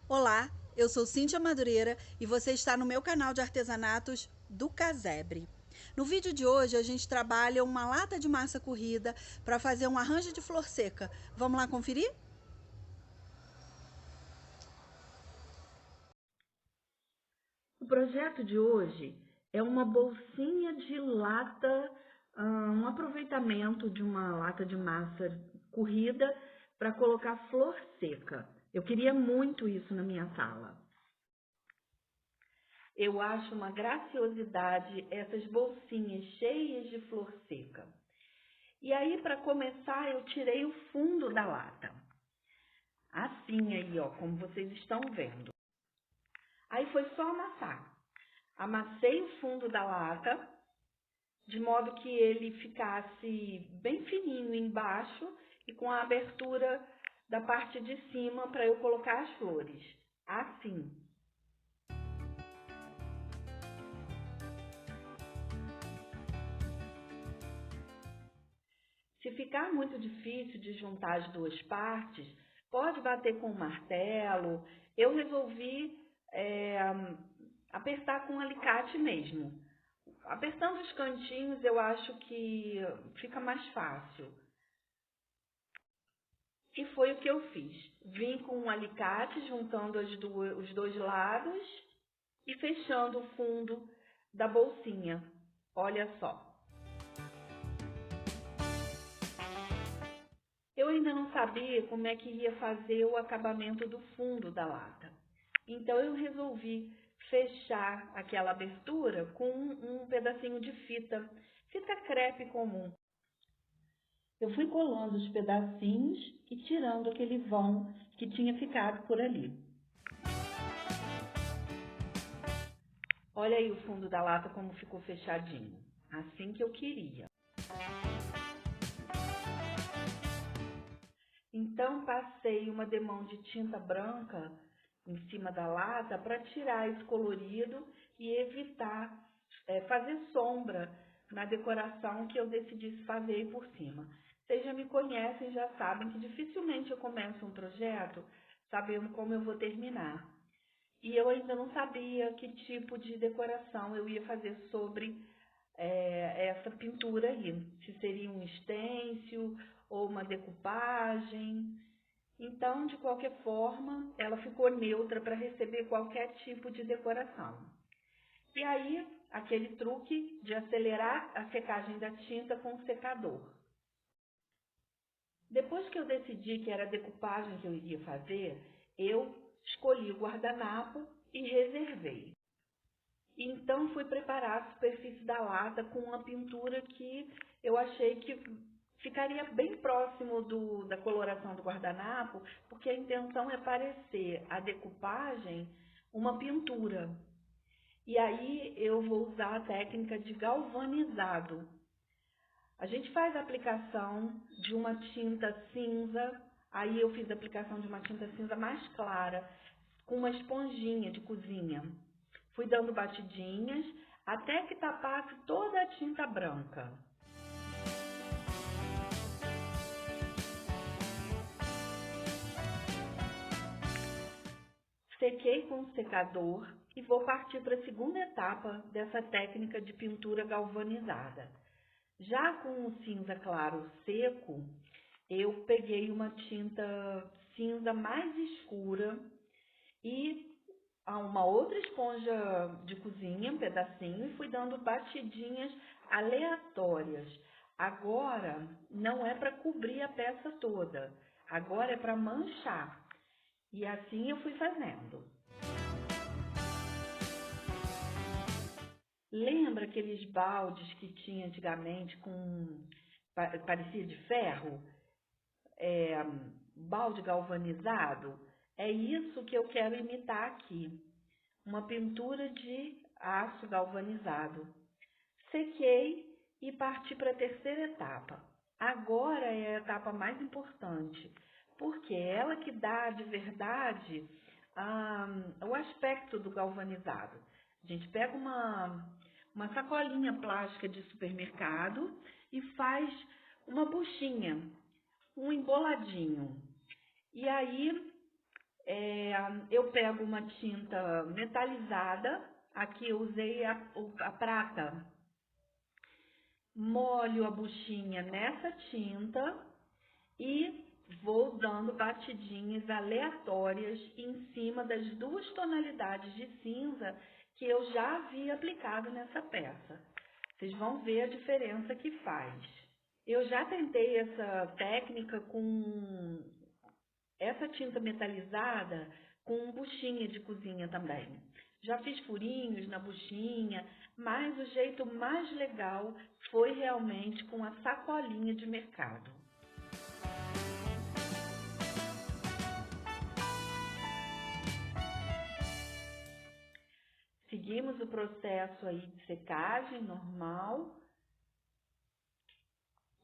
Olá, eu sou Cíntia Madureira e você está no meu canal de artesanatos do Casebre. No vídeo de hoje a gente trabalha uma lata de massa corrida para fazer um arranjo de flor seca. Vamos lá conferir? O projeto de hoje é uma bolsinha de lata, um aproveitamento de uma lata de massa corrida para colocar flor seca. Eu queria muito isso na minha sala. Eu acho uma graciosidade essas bolsinhas cheias de flor seca. E aí, para começar, eu tirei o fundo da lata. Assim aí, ó, como vocês estão vendo. Aí foi só amassar. Amassei o fundo da lata, de modo que ele ficasse bem fininho embaixo e com a abertura da parte de cima para eu colocar as flores. Assim. Se ficar muito difícil de juntar as duas partes, pode bater com um martelo. Eu resolvi apertar com um alicate mesmo. Apertando os cantinhos, eu acho que fica mais fácil. E foi o que eu fiz. Vim com um alicate, juntando os dois lados e fechando o fundo da bolsinha. Olha só. Eu ainda não sabia como é que ia fazer o acabamento do fundo da lata. Então eu resolvi fechar aquela abertura com um pedacinho de fita crepe comum. Eu fui colando os pedacinhos e tirando aquele vão que tinha ficado por ali. Olha aí o fundo da lata como ficou fechadinho. Assim que eu queria. Então passei uma demão de tinta branca em cima da lata para tirar esse colorido e evitar fazer sombra na decoração que eu decidi fazer aí por cima. Vocês já me conhecem, já sabem que dificilmente eu começo um projeto sabendo como eu vou terminar. E eu ainda não sabia que tipo de decoração eu ia fazer sobre essa pintura aí. Se seria um stencil ou uma decupagem. Então, de qualquer forma, ela ficou neutra para receber qualquer tipo de decoração. E aí, aquele truque de acelerar a secagem da tinta com o secador. Depois que eu decidi que era a decupagem que eu iria fazer, eu escolhi o guardanapo e reservei. Então, fui preparar a superfície da lata com uma pintura que eu achei que ficaria bem próximo da coloração do guardanapo, porque a intenção é parecer a decupagem uma pintura. E aí eu vou usar a técnica de galvanizado. A gente faz a aplicação de uma tinta cinza, aí eu fiz a aplicação de uma tinta cinza mais clara, com uma esponjinha de cozinha. Fui dando batidinhas até que tapasse toda a tinta branca. Sequei com o secador e vou partir para a segunda etapa dessa técnica de pintura galvanizada. Já com o cinza claro seco, eu peguei uma tinta cinza mais escura e uma outra esponja de cozinha, um pedacinho, e fui dando batidinhas aleatórias. Agora não é para cobrir a peça toda, agora é para manchar. E assim eu fui fazendo. Lembra aqueles baldes que tinha antigamente parecia de ferro? Balde galvanizado? É isso que eu quero imitar aqui. Uma pintura de aço galvanizado. Sequei e parti para a terceira etapa. Agora é a etapa mais importante, porque é ela que dá de verdade o aspecto do galvanizado. A gente pega uma sacolinha plástica de supermercado e faz uma buchinha, um emboladinho. E aí Eu pego uma tinta metalizada, aqui eu usei a prata, molho a buchinha nessa tinta e vou dando batidinhas aleatórias em cima das 2 tonalidades de cinza que eu já havia aplicado nessa peça. Vocês vão ver a diferença que faz. Eu já tentei essa técnica com essa tinta metalizada com buchinha de cozinha também. Já fiz furinhos na buchinha, mas o jeito mais legal foi realmente com a sacolinha de mercado. Seguimos o processo aí de secagem normal.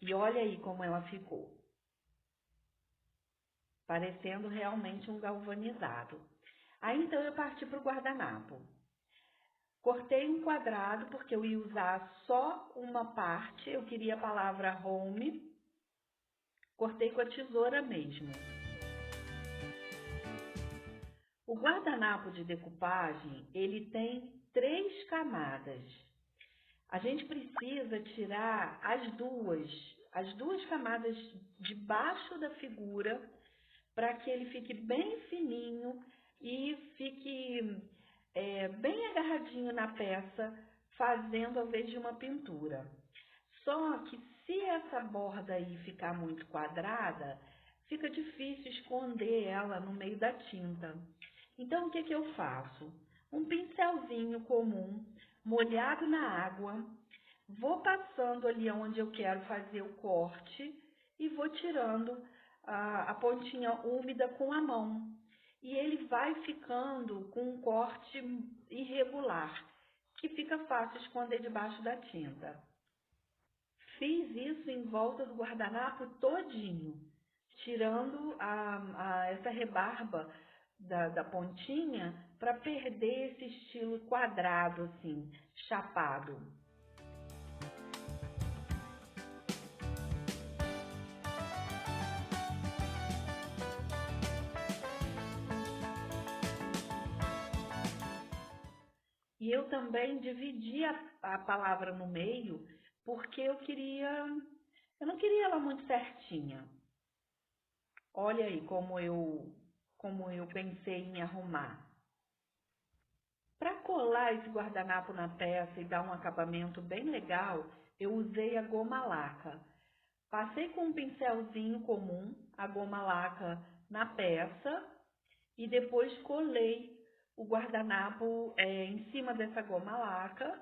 E olha aí como ela ficou. Parecendo realmente um galvanizado. Aí então eu parti para o guardanapo. Cortei um quadrado porque eu ia usar só uma parte. Eu queria a palavra home. Cortei com a tesoura mesmo. O guardanapo de decupagem, ele tem 3 camadas. A gente precisa tirar as duas camadas de baixo da figura para que ele fique bem fininho e fique bem agarradinho na peça, fazendo a vez de uma pintura. Só que se essa borda aí ficar muito quadrada, fica difícil esconder ela no meio da tinta. Então, o que eu faço? Um pincelzinho comum, molhado na água, vou passando ali onde eu quero fazer o corte e vou tirando a pontinha úmida com a mão. E ele vai ficando com um corte irregular, que fica fácil esconder debaixo da tinta. Fiz isso em volta do guardanapo todinho, tirando essa rebarba da pontinha para perder esse estilo quadrado, assim, chapado. E eu também dividi a palavra no meio, porque eu não queria ela muito certinha. Olha aí como eu pensei em arrumar. Para colar esse guardanapo na peça e dar um acabamento bem legal, eu usei a goma laca. Passei com um pincelzinho comum a goma laca na peça e depois colei o guardanapo em cima dessa goma laca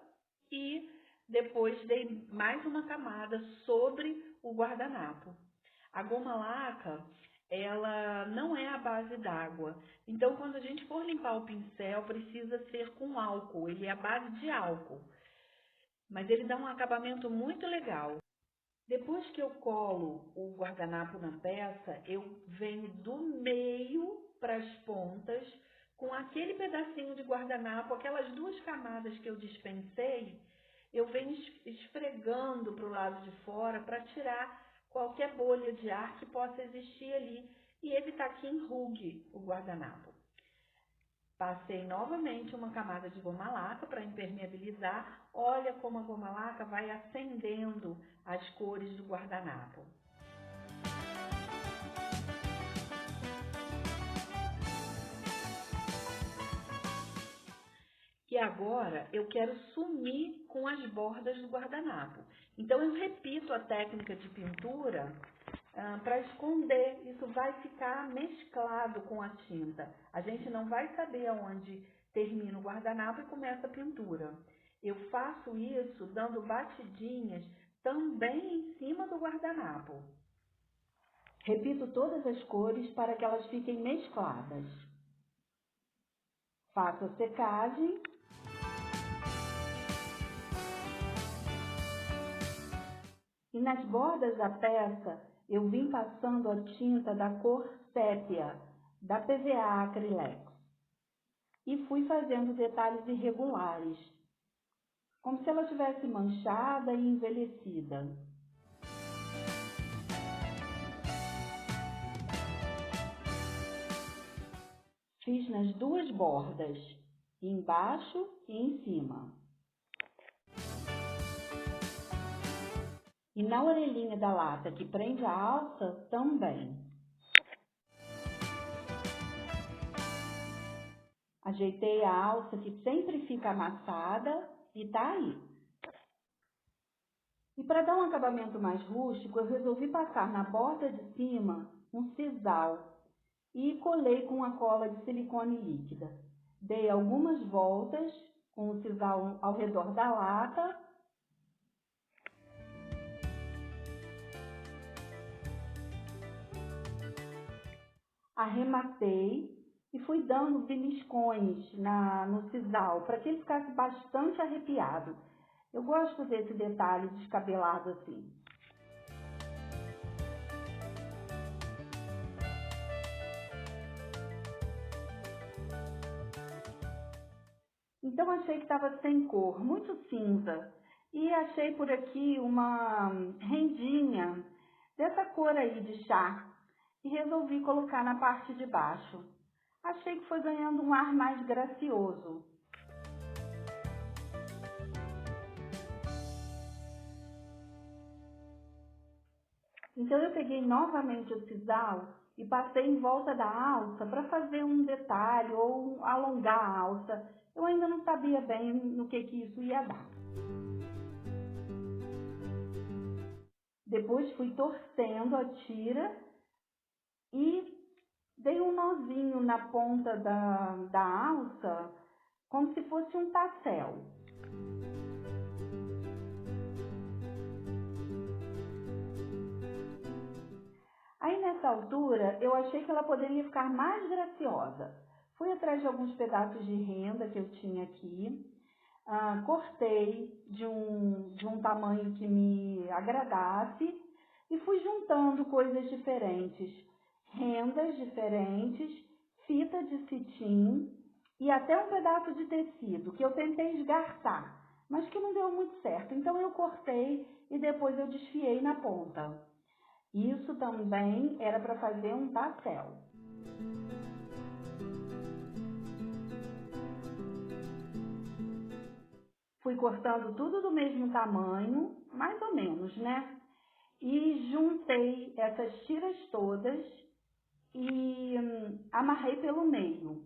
e depois dei mais uma camada sobre o guardanapo. A goma laca, ela não é à base d'água, então quando a gente for limpar o pincel precisa ser com álcool, ele é à base de álcool, mas ele dá um acabamento muito legal. Depois que eu colo o guardanapo na peça, eu venho do meio para as pontas, com aquele pedacinho de guardanapo, aquelas 2 camadas que eu dispensei, eu venho esfregando para o lado de fora para tirar qualquer bolha de ar que possa existir ali e evitar que enrugue o guardanapo. Passei novamente uma camada de goma laca para impermeabilizar. Olha como a goma laca vai acendendo as cores do guardanapo. E agora eu quero sumir com as bordas do guardanapo. Então eu repito a técnica de pintura para esconder. Isso vai ficar mesclado com a tinta. A gente não vai saber aonde termina o guardanapo e começa a pintura. Eu faço isso dando batidinhas também em cima do guardanapo. Repito todas as cores para que elas fiquem mescladas. Faço a secagem. E nas bordas da peça, eu vim passando a tinta da cor sépia, da PVA Acrylex. E fui fazendo detalhes irregulares, como se ela tivesse manchada e envelhecida. Fiz nas duas bordas, embaixo e em cima. E na orelhinha da lata que prende a alça também. Ajeitei a alça que sempre fica amassada e tá aí. E para dar um acabamento mais rústico, eu resolvi passar na borda de cima um sisal e colei com a cola de silicone líquida. Dei algumas voltas com o sisal ao redor da lata. Arrematei e fui dando beliscões no sisal para que ele ficasse bastante arrepiado. Eu gosto desse detalhe descabelado assim. Então achei que estava sem cor, muito cinza. E achei por aqui uma rendinha dessa cor aí de chá. E resolvi colocar na parte de baixo. Achei que foi ganhando um ar mais gracioso. Então eu peguei novamente o sisal e passei em volta da alça para fazer um detalhe ou alongar a alça. Eu ainda não sabia bem no que isso ia dar. Depois fui torcendo a tira e dei um nozinho na ponta da alça, como se fosse um tassel. Aí nessa altura, eu achei que ela poderia ficar mais graciosa. Fui atrás de alguns pedaços de renda que eu tinha aqui, cortei de um tamanho que me agradasse e fui juntando coisas diferentes, rendas diferentes, fita de cetim e até um pedaço de tecido que eu tentei esgarçar, mas que não deu muito certo. Então eu cortei e depois eu desfiei na ponta. Isso também era para fazer um tassel. Fui cortando tudo do mesmo tamanho, mais ou menos, né? E juntei essas tiras todas e amarrei pelo meio.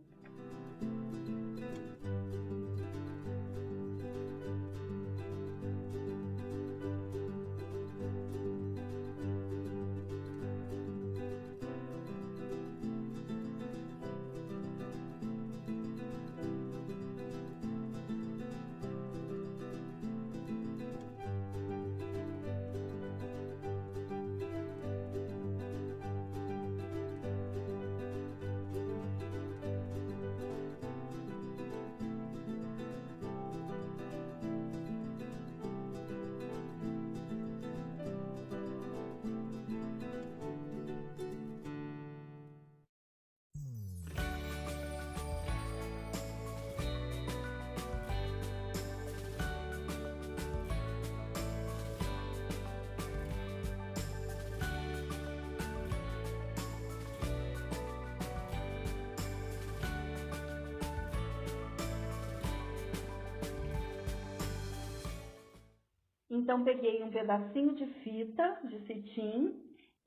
Então, peguei um pedacinho de fita de cetim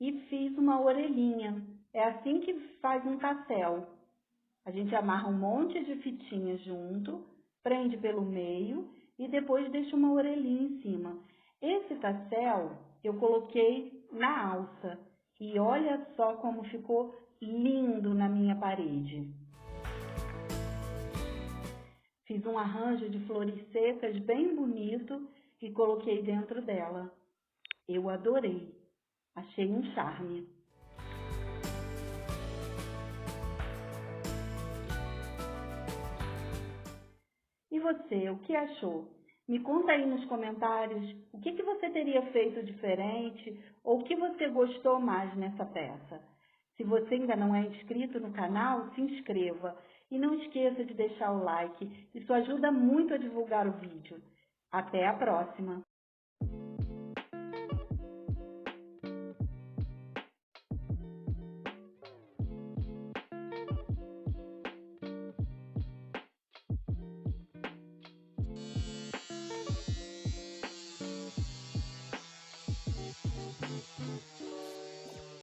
e fiz uma orelhinha. É assim que faz um tassel. A gente amarra um monte de fitinha junto, prende pelo meio e depois deixa uma orelhinha em cima. Esse tassel eu coloquei na alça e olha só como ficou lindo na minha parede. Fiz um arranjo de flores secas bem bonito e coloquei dentro dela. Eu adorei. Achei um charme. E você, o que achou? Me conta aí nos comentários o que você teria feito diferente ou o que você gostou mais nessa peça. Se você ainda não é inscrito no canal, se inscreva e não esqueça de deixar o like. Isso ajuda muito a divulgar o vídeo. Até a próxima!